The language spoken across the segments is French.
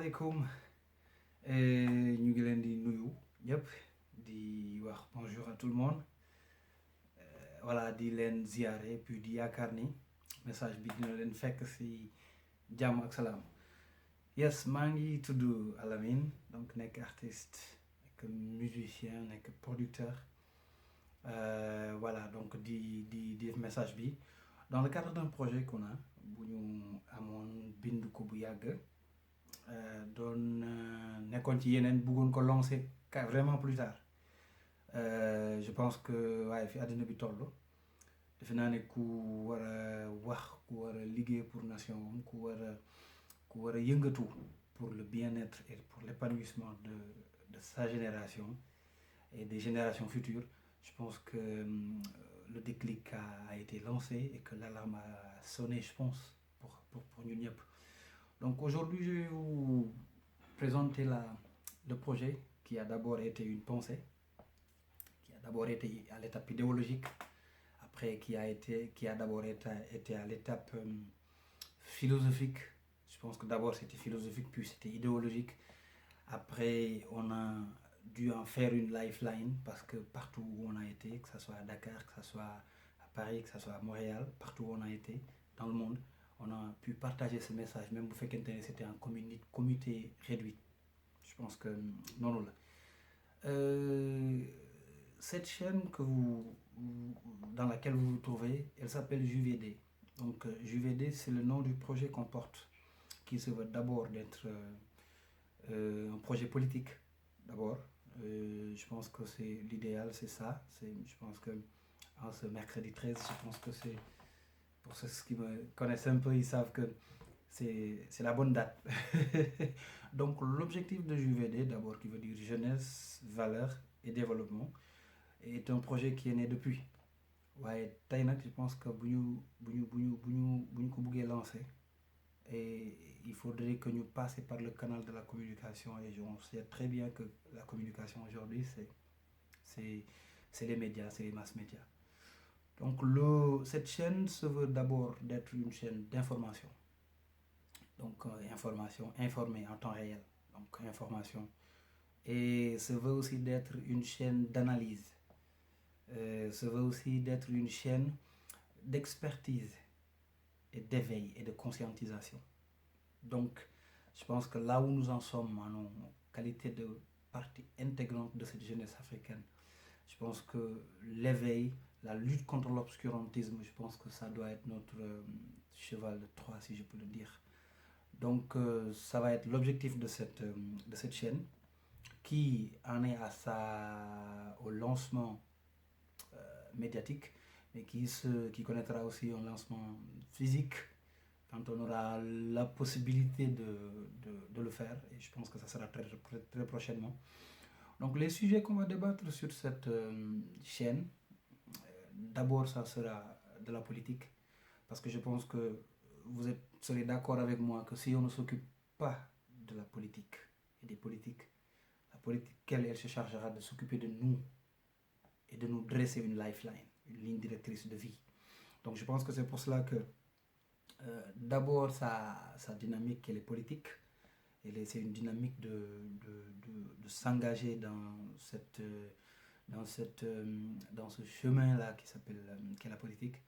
asalaamaaleykum ñu ngi leen di nuyu ñëpp di wax bonjour à tout le monde voilà di leen ziare puis di yaakaar ni message bi dina leen fekk ci jàmm ak salaam yes maa ngi tudd Alamine donc nekk artiste nekk musicien nekk producteur voilà donc di def message bi dans le cadre d'un projet qu'on a bu ñu amoon bind ko bu yàgg doon nekkoon ci yeneen bëggoon ko lancer vraiment plus tard je pense que waaye fi àddina bi toll defe naa ne ku war a wax ku war a liggéey pour nation moom ku war a yëngatu pour le bien-être et pour l'épanouissement de sa génération et des générations futures. Je pense que le déclic a été lancé et que l'alarme a sonné, je pense, pour ñun ñëpp. Donc aujourd'hui, je vais vous présenter le projet qui a d'abord été une pensée, qui a d'abord été à l'étape idéologique, après qui a d'abord été à l'étape philosophique. Je pense que d'abord c'était philosophique, puis c'était idéologique. Après, on a dû en faire une lifeline parce que partout où on a été, que ce soit à Dakar, que ce soit à Paris, que ce soit à Montréal, partout où on a été dans le monde, on a pu partager ce message, même si c'était un comité réduit. Je pense que non. Cette chaîne dans laquelle vous vous trouvez, elle s'appelle JVD. Donc JVD, c'est le nom du projet qu'on porte, qui se veut d'abord d'être un projet politique. D'abord, je pense que c'est l'idéal, c'est ça. Je pense que ce mercredi 13, je pense que c'est, pour ceux qui me connaissent un peu, ils savent que c'est la bonne date. Donc l'objectif de JVD, d'abord, qui veut dire jeunesse, valeurs et développement, est un projet qui est né depuis. Ouais, je pense que bu ñu lancer et il faudrait que nous passions par le canal de la communication et on sait très bien que la communication aujourd'hui c'est les médias, c'est les mass médias. Donc cette chaîne se veut d'abord d'être une chaîne d'information. Donc information, informée en temps réel. Donc information. Et se veut aussi d'être une chaîne d'analyse. Se veut aussi d'être une chaîne d'expertise et d'éveil et de conscientisation. Donc, je pense que là où nous en sommes en qualité de partie intégrante de cette jeunesse africaine, je pense que l'éveil, la lutte contre l'obscurantisme, je pense que ça doit être notre cheval de Troie, si je peux le dire. Donc, ça va être l'objectif de cette chaîne qui en est au lancement médiatique, mais qui connaîtra aussi un lancement physique quand on aura la possibilité de le faire, et je pense que ça sera très, très, très prochainement. Donc les sujets qu'on va débattre sur cette chaîne, d'abord ça sera de la politique, parce que je pense que vous serez d'accord avec moi que si on ne s'occupe pas de la politique et des politiques, la politique, elle se chargera de s'occuper de nous et de nous dresser une lifeline, une ligne directrice de vie. Donc je pense que c'est pour cela que d'abord sa dynamique elle est politique, c'est une dynamique de s'engager dans ce chemin là qu'est la politique.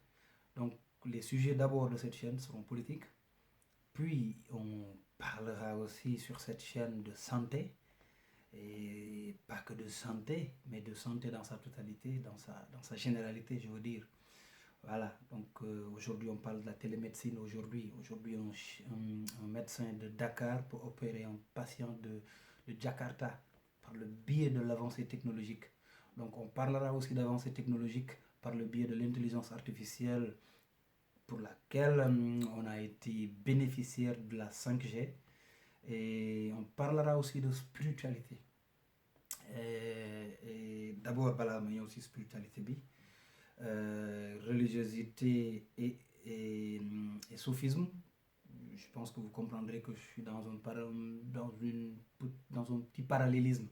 Donc les sujets d'abord de cette chaîne seront politiques, puis on parlera aussi sur cette chaîne de santé, et pas que de santé, mais de santé dans sa totalité, dans sa généralité, je veux dire. Voilà, donc aujourd'hui on parle de la télémédecine. Aujourd'hui un médecin de Dakar peut opérer un patient de Jakarta par le biais de l'avancée technologique. Donc on parlera aussi d'avancée technologique par le biais de l'intelligence artificielle, pour laquelle on a été bénéficiaire de la 5G. Et on parlera aussi de spiritualité. Et d'abord, il y a aussi spiritualité. Religiosité et soufisme. Je pense que vous comprendrez que je suis dans un petit parallélisme,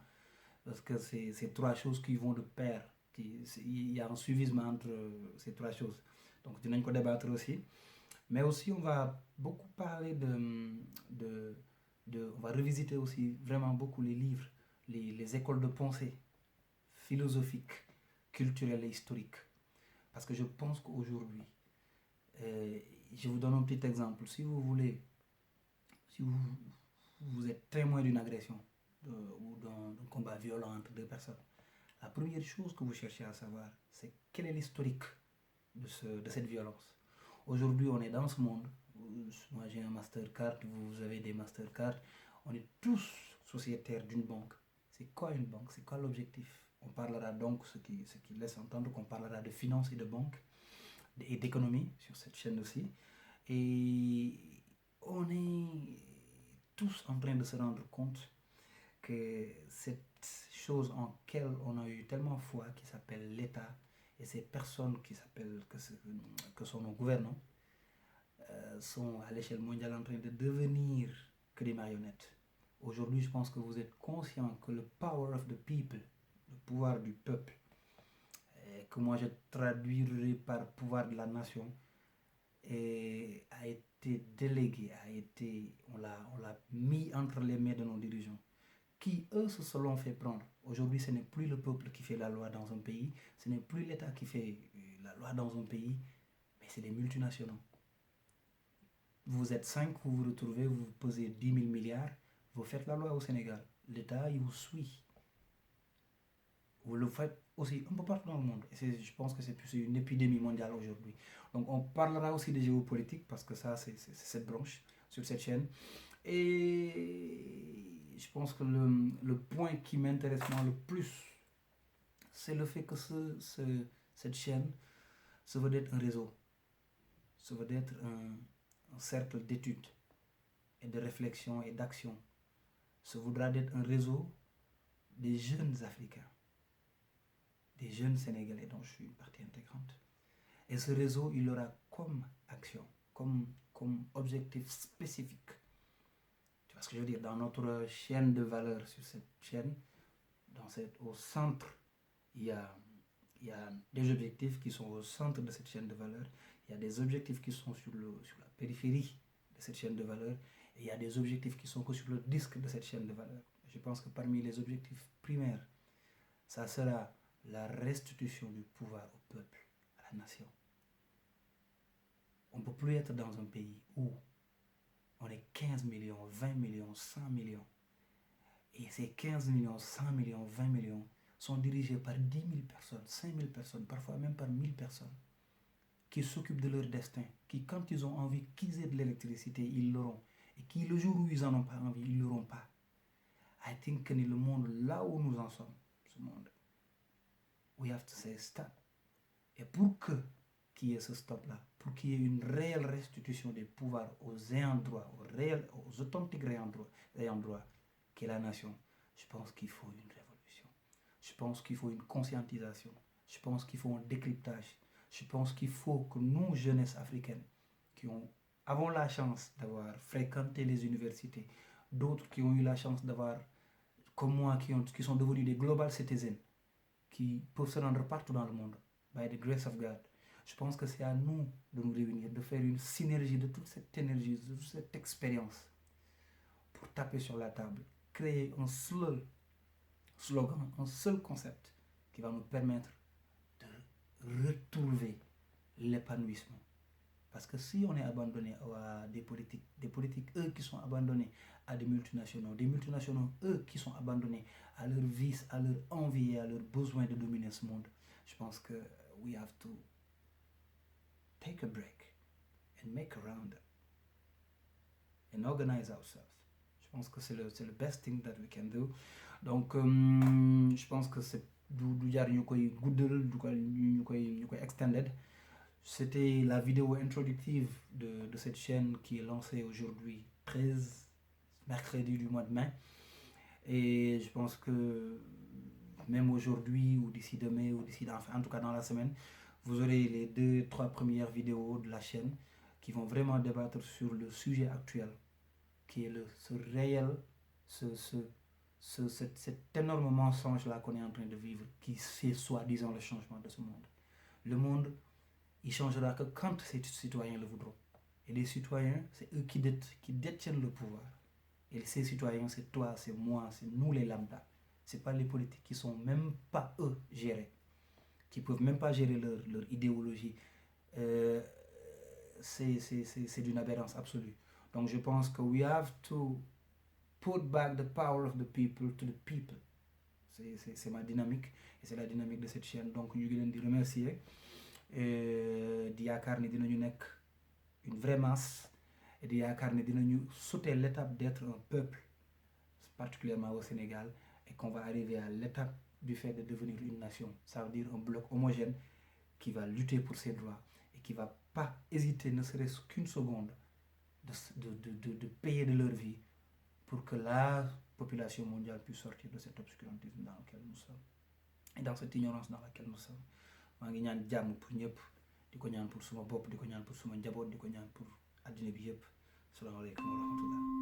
parce que c'est trois choses qui vont de pair. Il y a un suivisme entre ces trois choses. Donc, nous allons débattre aussi. Mais aussi, on va beaucoup parler de On va revisiter aussi vraiment beaucoup les livres, les écoles de pensée philosophiques, culturelles et historiques. Parce que je pense qu'aujourd'hui, je vous donne un petit exemple. Si vous voulez, si vous êtes témoin d'une agression ou d'un combat violent entre deux personnes, la première chose que vous cherchez à savoir, c'est quel est l'historique de cette violence. Aujourd'hui, on est dans ce monde. Moi, j'ai un Mastercard, vous avez des Mastercard. On est tous sociétaires d'une banque. C'est quoi une banque? C'est quoi l'objectif? On parlera donc, ce qui laisse entendre qu'on parlera de finance et de banque et d'économie sur cette chaîne aussi. Et on est tous en train de se rendre compte que cette chose en laquelle on a eu tellement foi, qui s'appelle l'État, et ces personnes que sont nos gouvernants, sont à l'échelle mondiale en train de devenir que des marionnettes. Aujourd'hui, je pense que vous êtes conscient que le power of the people, le pouvoir du peuple, que moi je traduirai par pouvoir de la nation, a été délégué, on l'a mis entre les mains de nos dirigeants, qui eux se l'ont fait prendre. Aujourd'hui, ce n'est plus le peuple qui fait la loi dans un pays, ce n'est plus l'État qui fait la loi dans un pays, mais c'est les multinationaux. Vous êtes 5, vous vous retrouvez, vous pesez 10 000 milliards, vous faites la loi au Sénégal. L'État, il vous suit. Vous le faites aussi un peu partout dans le monde. Et je pense que c'est plus une épidémie mondiale aujourd'hui. Donc on parlera aussi de géopolitique, parce que ça, c'est cette branche sur cette chaîne. Et je pense que le point qui m'intéresse moi le plus, c'est le fait que cette chaîne se veut d'être un réseau, se veut d'être un cercle d'études et de réflexion et d'action, se voudra d'être un réseau des jeunes Africains, des jeunes Sénégalais dont je suis une partie intégrante. Et ce réseau, il aura comme action, comme objectif spécifique. Tu vois ce que je veux dire? Dans notre chaîne de valeur, sur cette chaîne, au centre, il y a des objectifs qui sont au centre de cette chaîne de valeur. Il y a des objectifs qui sont sur la périphérie de cette chaîne de valeur. Et il y a des objectifs qui sont que sur le disque de cette chaîne de valeur. Je pense que parmi les objectifs primaires, ça sera la restitution du pouvoir au peuple, à la nation. On ne peut plus être dans un pays où on est 15 millions, 20 millions, 100 millions. Et ces 15 millions, 100 millions, 20 millions sont dirigés par 10 000 personnes, 5 000 personnes, parfois même par 1000 personnes, qui s'occupent de leur destin, qui quand ils ont envie qu'ils aient de l'électricité, ils l'auront. Et qui le jour où ils n'en ont pas envie, ils ne l'auront pas. I think que le monde, là où nous en sommes, ce monde, we have to say stop. Et pour qu'il y ait ce stop-là, pour qu'il y ait une réelle restitution des pouvoirs aux ayants droit, aux authentiques ayants droit, qui est la nation, je pense qu'il faut une révolution. Je pense qu'il faut une conscientisation. Je pense qu'il faut un décryptage. Je pense qu'il faut que nous, jeunesse africaines, qui avons la chance d'avoir fréquenté les universités, d'autres qui ont eu la chance d'avoir, comme moi, qui sont devenus des global citizens, qui peuvent se rendre partout dans le monde, by the grace of God. Je pense que c'est à nous de nous réunir, de faire une synergie de toute cette énergie, de toute cette expérience, pour taper sur la table, créer un seul slogan, un seul concept qui va nous permettre de retrouver l'épanouissement. Parce que si on est abandonné à des politiques, eux qui sont abandonnés à des multinationaux, eux qui sont abandonnés à leur vice, à leur envie et à leur besoin de dominer ce monde, je pense que we have to take a break and make a round and organize ourselves. Je pense que c'est le best thing that we can do. Donc, je pense que c'est du jar ñu koy guddal, ñu koy extended. C'était la vidéo introductive de cette chaîne qui est lancée aujourd'hui, 13 mercredi du mois de mai. Et je pense que même aujourd'hui ou d'ici demain ou en tout cas dans la semaine, vous aurez les 2-3 premières vidéos de la chaîne qui vont vraiment débattre sur le sujet actuel, qui est cet énorme mensonge-là qu'on est en train de vivre, qui c'est soi-disant le changement de ce monde. Le monde, il changera que quand ces citoyens le voudront. Et les citoyens, c'est eux qui détiennent le pouvoir. Et ces citoyens, c'est toi, c'est moi, c'est nous les lambda. C'est pas les politiques qui sont même pas eux gérés, qui peuvent même pas gérer leur idéologie. Euh, c'est d'une aberrance absolue. Donc je pense que we have to put back the power of the people to the people. C'est ma dynamique et c'est la dynamique de cette chaîne. Donc ñu ngi leen di remercier di yaakaar ni dinañu nekk une vraie masse et di yaakaar ni dinañu sauter l'étape d'être un peuple, particulièrement au Sénégal, et qu'on va arriver à l'étape du fait de devenir une nation. Ça veut dire un bloc homogène qui va lutter pour ses droits et qui va pas hésiter, ne serait-ce qu'une seconde, de payer de leur vie pour que la population mondiale puisse sortir de cet obscurantisme dans lequel nous sommes et dans cette ignorance dans laquelle nous sommes. maa ngi ñaan jàmm pour ñëpp, di ko ñaan pour suma bopp, di ko ñaan pour suma njaboot, di ko ñaan pour àddina bi yëpp. Salaamaaleykum wa rahmatullah.